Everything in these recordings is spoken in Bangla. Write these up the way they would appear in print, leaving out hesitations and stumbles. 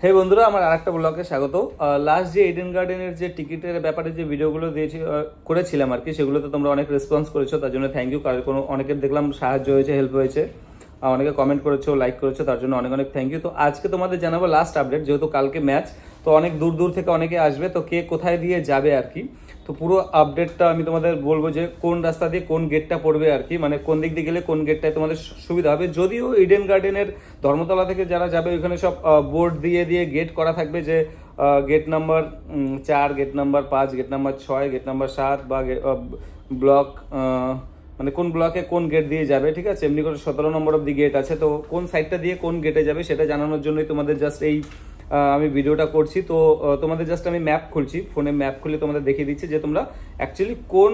হে বন্ধুরা, আমার আরেকটা ব্লগে স্বাগত। লাস্ট যে ইডেন গার্ডেনের যে টিকিটের ব্যাপারে যে ভিডিওগুলো দিয়েছি করেছিলাম আর কি, সেগুলোতে তোমরা অনেক রেসপন্স করেছো, তার জন্য থ্যাংক ইউ। কারণ অনেকের দেখলাম সাহায্য হয়েছে, হেল্প হয়েছে, অনেকে কমেন্ট করেছো, লাইক করেছো, তার জন্য অনেক অনেক থ্যাংক ইউ। তো আজকে তোমাদের জানাবো লাস্ট আপডেট, যেহেতু কালকে ম্যাচ, তো অনেক দূর দূর থেকে অনেকে আসবে, তো কে কোথায় দিয়ে যাবে আর কি। তো পুরো আপডেটটা আমি তোমাদের বলবো যে কোন রাস্তা দিয়ে কোন গেটটা পড়বে আর কি, মানে কোন দিক দিয়ে গেলে কোন গেটটায় তোমাদের সুবিধা হবে। যদিও ইডেন গার্ডেনের ধর্মতলা থেকে যারা যাবে ওইখানে সব বোর্ড দিয়ে দিয়ে গেট করা থাকবে, যে gate number 4, gate number 5, gate number 6, gate number 7 বা ব্লক মানে কোন ব্লকে কোন গেট দিয়ে যাবে, ঠিক আছে। এমনি করে 17 নম্বর অব্দি গেট আছে, তো কোন সাইডটা দিয়ে কোন গেটে যাবে সেটা জানানোর জন্যই তোমাদের জাস্ট এই আমি ভিডিওটা করছি। তো তোমাদের জাস্ট আমি ম্যাপ খুলছি, ফোনে ম্যাপ খুলে তোমাদের দেখিয়ে দিচ্ছি যে তোমরা অ্যাকচুয়ালি কোন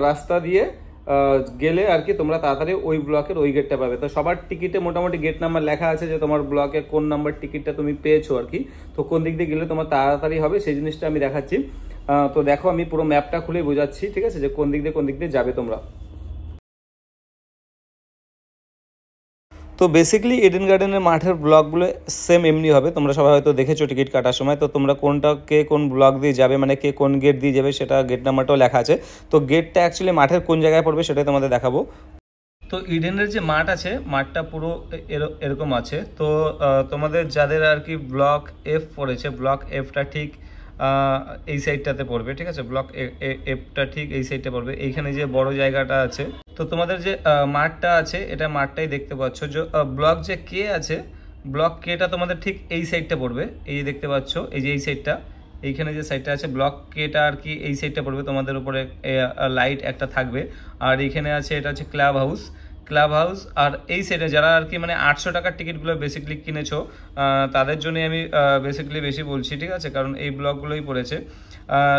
রাস্তা দিয়ে গেলে আর কি তোমরা তাড়াতাড়ি ওই ব্লকের ওই গেটটা পাবে। তো সবার টিকিটে মোটামুটি গেট নাম্বার লেখা আছে, যে তোমার ব্লকে কোন নাম্বার টিকিটটা তুমি পেয়েছো আর কি। তো কোন দিক দিয়ে গেলে তোমার তাড়াতাড়ি হবে সেই জিনিসটা আমি দেখাচ্ছি। তো দেখো, আমি পুরো ম্যাপটা খুলে বোঝাচ্ছি, ঠিক আছে, যে কোন দিক দিয়ে যাবে তোমরা। তো বেসিক্যালি ইডেন গার্ডেনের মাঠের ব্লকগুলো সেম এমনি হবে, তোমরা সবাই হয়তো দেখেছো টিকিট কাটার সময়। তো তোমরা কোনটা কে কোন ব্লক দিয়ে যাবে, মানে কে কোন গেট দিয়ে যাবে, সেটা গেট নাম্বারটাও লেখা আছে। তো গেটটা অ্যাকচুয়ালি মাঠের কোন জায়গায় পড়বে সেটাই তোমাদের দেখাবো। তো ইডেনের যে মাঠ আছে, মাঠটা পুরো এরকম আছে। তো তোমাদের যাদের আর কি ব্লক এফ পড়েছে, ব্লক এফটা ঠিক এই সাইডটাতে পড়বে, ঠিক আছে। ব্লক এফটা ঠিক এই সাইডটা পড়বে, এইখানে যে বড় জায়গাটা আছে। তো তোমাদের যে মাঠটা আছে, এটা মাঠটাই দেখতে পাচ্ছ। যে ব্লক যে কে আছে, ব্লক কেটা তোমাদের ঠিক এই সাইডটা পড়বে, এই দেখতে পাচ্ছ, এই যে এই সাইডটা, এইখানে যে সাইডটা আছে ব্লক কেটা আর কি এই সাইডটা পড়বে। তোমাদের উপরে লাইট একটা থাকবে, আর এইখানে আছে এটা হচ্ছে ক্লাব হাউস। আর এই সাইডে যারা আর কি মানে 800 টাকার টিকিটগুলো বেসিক্যালি কিনেছো, তাদের জন্য আমি বেসিক্যালি বেশি বলছি, ঠিক আছে, কারণ এই ব্লকগুলোই পড়েছে।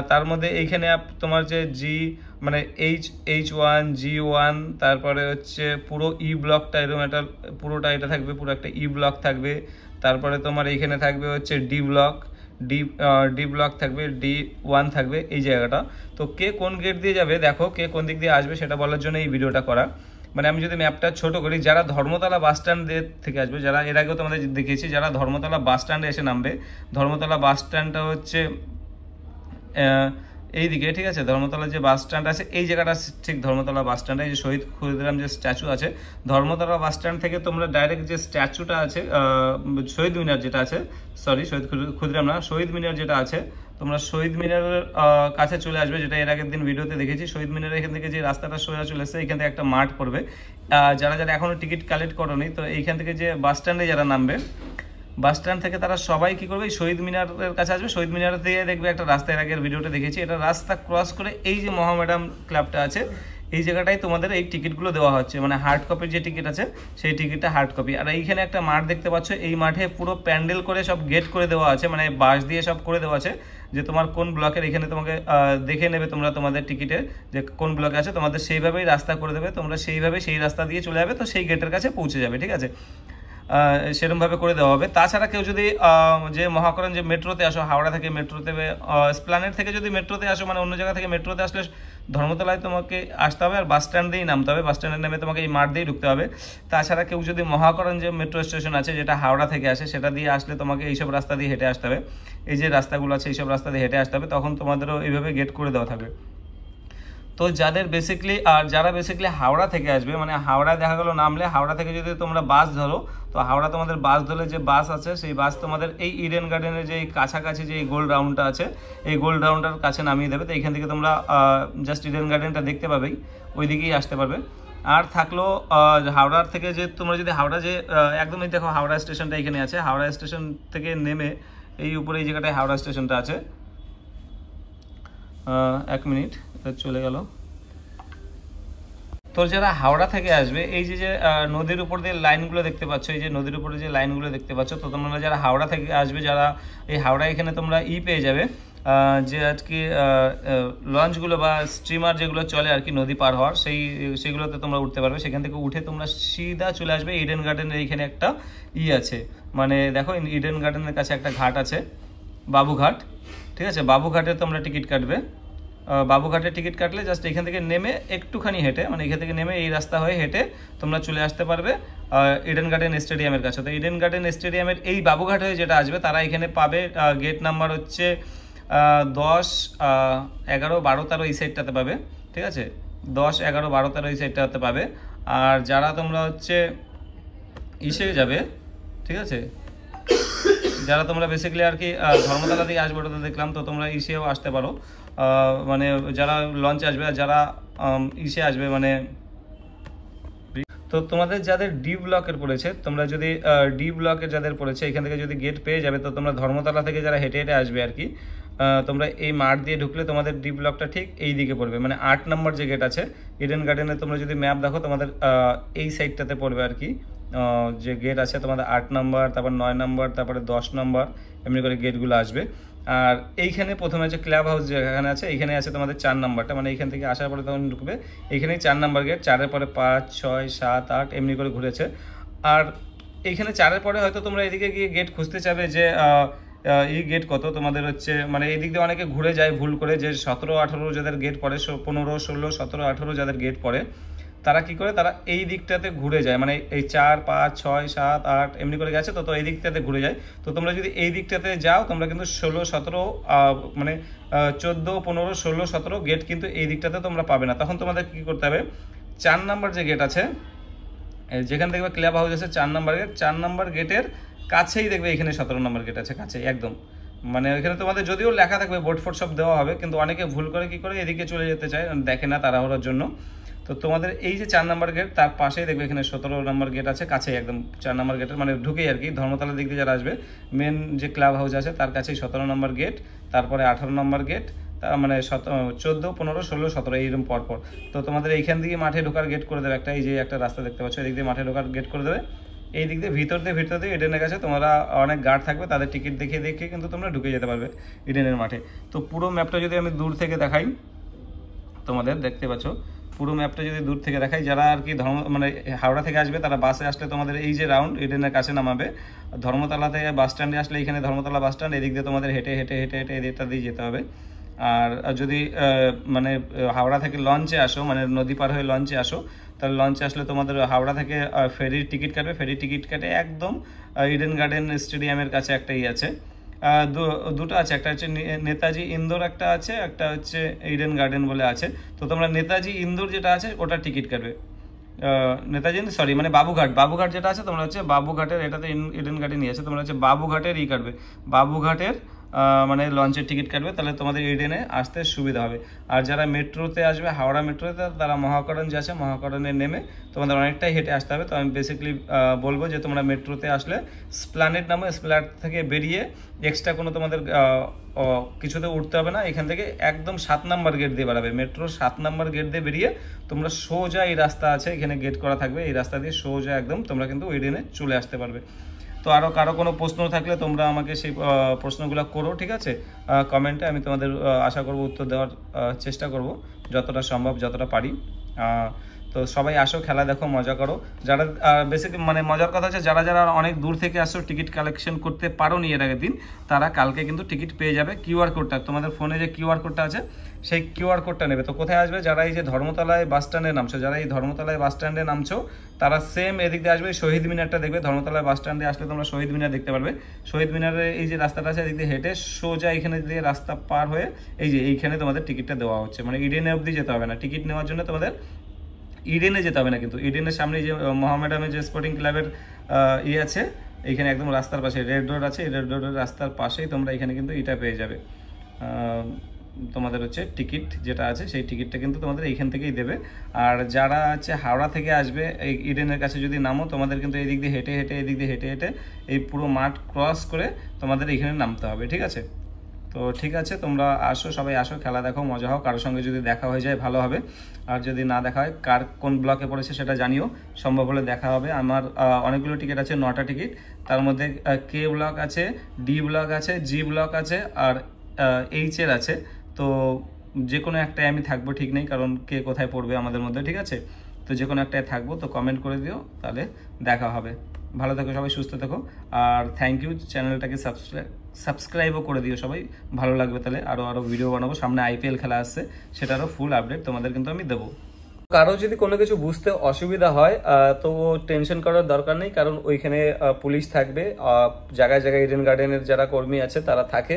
তার মধ্যে এইখানে তোমার যে মানে H1 G1, তারপরে হচ্ছে পুরো ই ব্লকটা এরকম একটা পুরোটা এটা থাকবে, পুরো একটা ই ব্লক থাকবে। তারপরে তোমার এইখানে থাকবে হচ্ছে ডি ব্লক থাকবে, D1 থাকবে এই জায়গাটা। তো কে কোন গেট দিয়ে যাবে, দেখো কে কোন দিক দিয়ে আসবে সেটা বলার জন্য এই ভিডিওটা করা। মানে আমি যদি ম্যাপটা ছোট করি, যারা ধর্মতলা বাস স্ট্যান্ড থেকে আসবে, যারা এর আগেও তোমাদের দেখিয়েছি, যারা ধর্মতলা বাস স্ট্যান্ডে এসে নামবে, ধর্মতলা বাস স্ট্যান্ডটা হচ্ছে এইদিকে, ঠিক আছে। ধর্মতলা যে বাস স্ট্যান্ড আছে এই জায়গাটা ঠিক ধর্মতলা বাস স্ট্যান্ডে, এই যে শহীদ ক্ষুদিরাম যে স্ট্যাচু আছে, ধর্মতলা বাস স্ট্যান্ড থেকে তোমরা ডাইরেক্ট যে স্ট্যাচুটা আছে, শহীদ মিনার যেটা আছে, সরি শহীদ ক্ষুদিরাম না, শহীদ মিনার যেটা আছে, তোমরা শহীদ মিনারের কাছে চলে আসবে, যেটা এর আগের দিন ভিডিওতে দেখেছি। শহীদ মিনারের এখান থেকে যে রাস্তাটা সোজা চলে আসছে, এখান থেকে একটা মাঠ পড়বে। যারা এখনো টিকিট কালেক্ট করোনি, তো এইখান থেকে যে বাস স্ট্যান্ডে যারা নামবে, বাস স্ট্যান্ড থেকে তারা সবাই কি করবে, শহীদ মিনারের কাছে আসবে। শহীদ মিনার দিয়ে দেখবে একটা রাস্তা, এর আগের ভিডিওটা দেখেছি, এটা রাস্তা ক্রস করে এই যে মহামেডাম ক্লাবটা আছে, এই জায়গাটাই তোমাদের এই টিকিটগুলো দেওয়া হচ্ছে। মানে হার্ড কপির যে টিকিট আছে সেই টিকিটটা হার্ড কপি। আর এইখানে একটা মাঠ দেখতে পাচ্ছ, এই মাঠে পুরো প্যান্ডেল করে সব গেট করে দেওয়া আছে, মানে বাঁশ দিয়ে সব করে দেওয়া আছে, যে তোমার কোন ব্লকের, এখানে তোমাকে দেখে নেবে তোমরা তোমাদের টিকিটে যে কোন ব্লকে আছে, তোমাদের সেইভাবেই রাস্তা করে দেবে, তোমরা সেইভাবে সেই রাস্তা দিয়ে চলে যাবে, তো সেই গেটের কাছে পৌঁছে যাবে, ঠিক আছে। সেরকমভাবে করে দেওয়া হবে। তাছাড়া কেউ যদি যে মহাকরণ যে মেট্রোতে আসো, হাওড়া থেকে মেট্রোতে, এসপ্ল্যানেড থেকে যদি মেট্রোতে আসো, মানে অন্য জায়গা থেকে মেট্রোতে আসলে ধর্মতলায় তোমাকে আসতে হবে, আর বাস স্ট্যান্ড দিয়েই নামতে হবে, বাস স্ট্যান্ডে নেমে তোমাকে এই মাঠ দিয়েই ঢুকতে হবে। তাছাড়া কেউ যদি মহাকরণ যে মেট্রো স্টেশন আছে, যেটা হাওড়া থেকে আসে, সেটা দিয়ে আসলে তোমাকে এইসব রাস্তা দিয়ে হেঁটে আসতে হবে, এই যে রাস্তাগুলো আছে এইসব রাস্তা দিয়ে হেঁটে আসতে হবে, তখন তোমাদেরও এইভাবে গেট করে দেওয়া থাকবে। তো যারা বেসিক্যালি হাওড়া থেকে আসবে, মানে হাওড়ায় দেখা গেলো নামলে, হাওড়া থেকে যদি তোমরা বাস ধরো, তো হাওড়া তোমাদের বাস ধরলে যে বাস আছে, সেই বাস তোমাদের এই ইডেন গার্ডেনের যে কাছাকাছি যে গোল রাউন্ডটা আছে, এই গোল রাউন্ডটার কাছে নামিয়ে দেবে। তো এইখান থেকে তোমরা জাস্ট ইডেন গার্ডেনটা দেখতে পাবেই, ওই দিকেই আসতে পারবে। আর থাকলো হাওড়ার থেকে যে তোমরা যদি হাওড়া যে একদমই দেখো হাওড়া স্টেশনটা এখানে আছে, হাওড়া স্টেশন থেকে নেমে এই উপরে এই জায়গাটায় হাওড়া স্টেশনটা আছে। 1 মিনিট চলে গেল। তো যারা হাওড়া থেকে আসবে, এই যে নদীর উপর দিয়ে লাইনগুলো দেখতে পাচ্ছ, এই যে নদীর উপরে যে লাইনগুলো দেখতে পাচ্ছ, তো তোমরা যারা হাওড়া থেকে আসবে, যারা এই হাওড়া এখানে তোমরা পেয়ে যাবে, যে আজকে লঞ্চগুলো বা স্টিমার যেগুলো চলে আর কি নদী পার হওয়ার, সেইগুলোতে তোমরা উঠতে পারবে। সেখান থেকে উঠে তোমরা সিধা চলে আসবে ইডেন গার্ডেনের এইখানে একটা আছে, মানে দেখো ইডেন গার্ডেনের কাছে একটা ঘাট আছে, বাবুঘাট, ঠিক আছে। বাবুঘাটে তোমরা টিকিট কাটবে, বাবুঘাটের টিকিট কাটলে জাস্ট এখান থেকে নেমে একটুখানি হেঁটে, মানে এখান থেকে নেমে এই রাস্তা হয়ে হেঁটে তোমরা চলে আসতে পারবে ইডেন গার্ডেন স্টেডিয়ামের কাছে। তো ইডেন গার্ডেন স্টেডিয়ামের এই বাবুঘাট হয়ে যেটা আসবে তারা এখানে পাবে গেট নাম্বার হচ্ছে 10, 11, 12, 13 এই সাইডটাতে পাবে, ঠিক আছে? 10, 11, 12, 13 এই সাইডটাতে পাবে। আর যারা তোমরা হচ্ছে ইসে যাবে, ঠিক আছে, যারা তোমরা বেসিক্যালি আর কি ধর্মতলা দিয়ে আসবে, ওটাতে দেখলাম, তো তোমরা ইসেও আসতে পারো, মানে যারা লঞ্চে আসবে আর যারা ইসে আসবে মানে। তো তোমাদের যাদের ডি ব্লকের পড়েছে, তোমরা যদি ডি ব্লকের যাদের পড়েছে এখান থেকে যদি গেট পেয়ে যাবে, তো তোমরা ধর্মতলা থেকে যারা হেঁটে হেঁটে আসবে আর কি, তোমরা এই মাঠ দিয়ে ঢুকলে তোমাদের ডি ব্লকটা ঠিক এই দিকে পড়বে, মানে 8 নম্বর যে গেট আছে ইডেন গার্ডেনে, তোমরা যদি ম্যাপ দেখো তোমাদের এই সাইডটাতে পড়বে আর কি, যে গেট আছে তোমাদের 8 নম্বর, তারপর 9 নম্বর, তারপরে 10 নম্বর, এমনি করে গেটগুলো আসবে। আর এইখানে প্রথমে আছে ক্লাব হাউস যেখানে আছে, এইখানে আছে তোমাদের 4 নম্বরটা, মানে এইখান থেকে আসার পরে তখন ঢুকবে এইখানেই 4 নম্বর গেট, 4-এর পরে 5, 6, 7, 8 এমনি করে ঘুরেছে। আর এইখানে 4-এর পরে হয়তো তোমরা এদিকে গিয়ে গেট খুঁজতে চাবে যে এই গেট কত তোমাদের হচ্ছে, মানে এই দিক দিয়ে অনেকে ঘুরে যায় ভুল করে, যে 17, 18 যাদের গেট পড়ে, 15, 16, 17, 18 যাদের গেট পড়ে, তারা কি করে, তারা এই দিকটাতে ঘুরে যায়, মানে এই 4, 5, 6, 7, 8 এমনি করে গেছে, তো এই দিকটাতে ঘুরে যায়। তো তোমরা যদি এই দিকটাতে যাও তোমরা কিন্তু 16, 17, মানে 14, 15, 16, 17 গেট কিন্তু এই দিকটাতে তোমরা পাবে না। তখন তোমাদের কি করতে হবে, 4 নম্বর যে গেট আছে, যেখানে দেখবে ক্লাব হাউস আছে 4 নম্বর গেট, 4 নম্বর গেটের কাছেই দেখবে এখানে 17 নম্বর গেট আছে, কাছেই একদম, মানে এখানে তোমাদের যদিও লেখা থাকবে বোর্ড ফোর্ড সব দেওয়া হবে, কিন্তু অনেকে ভুল করে কি করে এদিকে চলে যেতে চায়, দেখে না তাড়াহুড়োর জন্য। তো তোমাদের এই যে 4 নম্বর গেট তার পাশেই দেখবে এখানে 17 নম্বর গেট আছে, কাছেই একদম 4 নম্বর গেটের মানে ঢুকেই আর কি, ধর্মতলার দিক দিয়ে যারা আসবে মেন যে ক্লাব হাউস আছে তার কাছেই 17 নম্বর গেট, তারপরে 18 নম্বর গেট, মানে 14, 15, 16, 17 এইরকম পরপর। তো তোমাদের এইখান দিয়ে মাঠে ঢোকার গেট করে দেবে একটা, এই যে একটা রাস্তা দেখতে পাচ্ছ, এদিক দিয়ে মাঠে ঢোকার গেট করে দেবে, এই দিক দিয়ে ভিতর দিয়ে ইডেনের কাছে তোমরা অনেক গার্ড থাকবে, তাদের টিকিট দেখিয়ে কিন্তু তোমরা ঢুকে যেতে পারবে ইডেনের মাঠে। তো পুরো ম্যাপটা যদি আমি দূর থেকে দেখাই, তোমাদের দেখতে পাচ্ছ পুরো ম্যাপটা যদি দূর থেকে দেখাই, যারা আর কি মানে হাওড়া থেকে আসবে তারা বাসে আসলে তোমাদের এই যে রাউন্ড ইডেনের কাছে নামাবে, ধর্মতলা থেকে বাস স্ট্যান্ডে আসলে এখানে ধর্মতলা বাস স্ট্যান্ড, এদিক দিয়ে তোমাদের হেঁটে হেঁটে হেঁটে হেঁটে এদিকটা দিয়ে যেতে হবে। আর যদি মানে হাওড়া থেকে লঞ্চে আসো, মানে নদী পার হয়ে লঞ্চে আসো, তাহলে লঞ্চে আসলে তোমাদের হাওড়া থেকে ফেরির টিকিট কাটবে, ফেরির টিকিট কাটে একদম ইডেন গার্ডেন স্টেডিয়ামের কাছে একটাই আছে, দুটো আছে, একটা হচ্ছে নেতাজি ইন্দোর একটা আছে, একটা হচ্ছে ইডেন গার্ডেন বলে আছে। তো তোমরা নেতাজি ইন্দোর যেটা আছে ওটা টিকিট কাটবে, নেতাজি সরি মানে বাবুঘাট যেটা আছে তোমরা হচ্ছে বাবুঘাটের, এটাতে ইডেন গার্ডেনই আছে, তোমরা হচ্ছে বাবুঘাটের কাটবে, বাবুঘাটের মানে লঞ্চের টিকিট কাটবে, তাহলে তোমাদের ইডেনে আসতে সুবিধা হবে। আর যারা মেট্রোতে আসবে, হাওড়া মেট্রোতে, তারা মহাকরণ যে আছে মহাকরণে নেমে তোমাদের অনেকটাই হেঁটে আসতে হবে। তো আমি বেসিক্যালি বলবো যে তোমরা মেট্রোতে আসলে স্প্ল্যানেড নামে, স্প্ল্যানেড থেকে বেরিয়ে এক্সট্রা কোনো তোমাদের কিছুতে উঠতে হবে না, এখান থেকে একদম 7 নম্বর গেট দিয়ে বেরাবে, মেট্রো 7 নম্বর গেট দিয়ে বেরিয়ে তোমরা সোজা এই রাস্তা আছে, এখানে গেট করা থাকবে, এই রাস্তা দিয়ে সোজা একদম তোমরা কিন্তু ইডেনে চলে আসতে পারবে। তো আরও কারো কোনো প্রশ্ন থাকলে তোমরা আমাকে সেই প্রশ্নগুলো করো, ঠিক আছে, কমেন্টে, আমি তোমাদের আশা করব উত্তর দেওয়ার চেষ্টা করব যতটা সম্ভব, যতটা পারি। তো সবাই আসো, খেলা দেখো, মজা করো। যারা বেসিক্যালি মানে মজার কথা হচ্ছে যারা যারা অনেক দূর থেকে আসো, টিকিট কালেকশন করতে পারো নি এর আগের দিন, তারা কালকে কিন্তু টিকিট পেয়ে যাবে। কিউআর কোডটা তোমাদের ফোনে যে কিউআর কোডটা আছে সেই কিউআর কোডটা নেবে। তো কোথায় আসবে, যারা এই যে ধর্মতলায় বাস স্ট্যান্ডে নামছো, যারা এই ধর্মতলায় বাস স্ট্যান্ডে নামছো, তারা সেম এদিক দিয়ে আসবে, শহীদ মিনারটা দেখবে, ধর্মতলায় বাস স্ট্যান্ডে আসলে তোমরা শহীদ মিনার দেখতে পারবে। শহীদ মিনারের এই যে রাস্তাটা আছে এদিক দিয়ে হেঁটে সোজা এখানে দিয়ে রাস্তা পার হয়ে এই যে এইখানে তোমাদের টিকিটটা দেওয়া হচ্ছে, মানে ইডেনে অবধি যেতে হবে না, টিকিট নেওয়ার জন্য তোমাদের ইডেনে যেতে হবে না, কিন্তু ইডেনের সামনে যে মোহামেডানের যে স্পোর্টিং ক্লাবের আছে এইখানে একদম রাস্তার পাশে রেড রোড আছে, এই রেড রোডের রাস্তার পাশেই তোমরা এখানে কিন্তু এটা পেয়ে যাবে, তোমাদের হচ্ছে টিকিট যেটা আছে সেই টিকিটটা কিন্তু তোমাদের এইখান থেকেই দেবে। আর যারা হচ্ছে হাওড়া থেকে আসবে এই ইডেনের কাছে যদি নামো, তোমাদের কিন্তু এই দিক দিয়ে হেঁটে হেঁটে এদিক দিয়ে হেঁটে হেঁটে এই পুরো মাঠ ক্রস করে তোমাদের এইখানে নামতে হবে, ঠিক আছে। তো ঠিক আছে, তোমরা আসো, সবাই আসো, খেলা দেখো, মজা হোক। কারোর সঙ্গে যদি দেখা হয়ে যায় ভালো হবে, আর যদি না দেখা হয়, কার কোন ব্লকে পড়েছে সেটা জানিও, সম্ভব হলে দেখা হবে। আমার অনেকগুলো টিকিট আছে, 9টা টিকিট, তার মধ্যে কে ব্লক আছে, ডি ব্লক আছে, জি ব্লক আছে, আর এইচের আছে। তো যে কোনো একটাই আমি থাকবো, ঠিক নেই, কারণ কে কোথায় পড়বে আমাদের মধ্যে, ঠিক আছে। তো যে কোনো একটাই থাকবো, তো কমেন্ট করে দিও, তাহলে দেখা হবে। ভালো থেকো সবাই, সুস্থ থেকো। আর থ্যাংক ইউ, চ্যানেলটাকে সাবস্ক্রাইবও করে দিও সবাই, ভালো লাগবে। তাহলে আরও ভিডিও বানাবো, সামনে IPL খেলা আসছে, সেটারও ফুল আপডেট তোমাদের কিন্তু আমি দেবো। কারো যদি কোনো কিছু বুঝতে অসুবিধা হয় তো টেনশন করার দরকার নেই, কারণ ওইখানে পুলিশ থাকবে, জায়গায় জায়গায় ইডেন গার্ডেনের যারা কর্মী আছে তারা থাকে,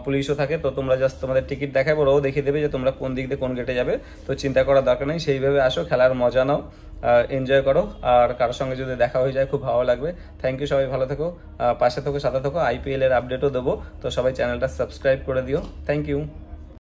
পুলিশও থাকে। তো তোমরা জাস্ট তোমাদের টিকিট দেখাবে, ওরাও দেখিয়ে দেবে যে তোমরা কোন দিক দিয়ে কোন গেটে যাবে। তো চিন্তা করার দরকার নেই, সেইভাবে আসো, খেলার মজা নাও, এনজয় করো। আর কারোর সঙ্গে যদি দেখা হয়ে যায় খুব ভালো লাগবে। থ্যাংক ইউ, সবাই ভালো থেকো, পাশে থেকো, সাথে থেকো। IPL এর আপডেটও দেবো, তো সবাই চ্যানেলটা সাবস্ক্রাইব করে দিও। Thank you.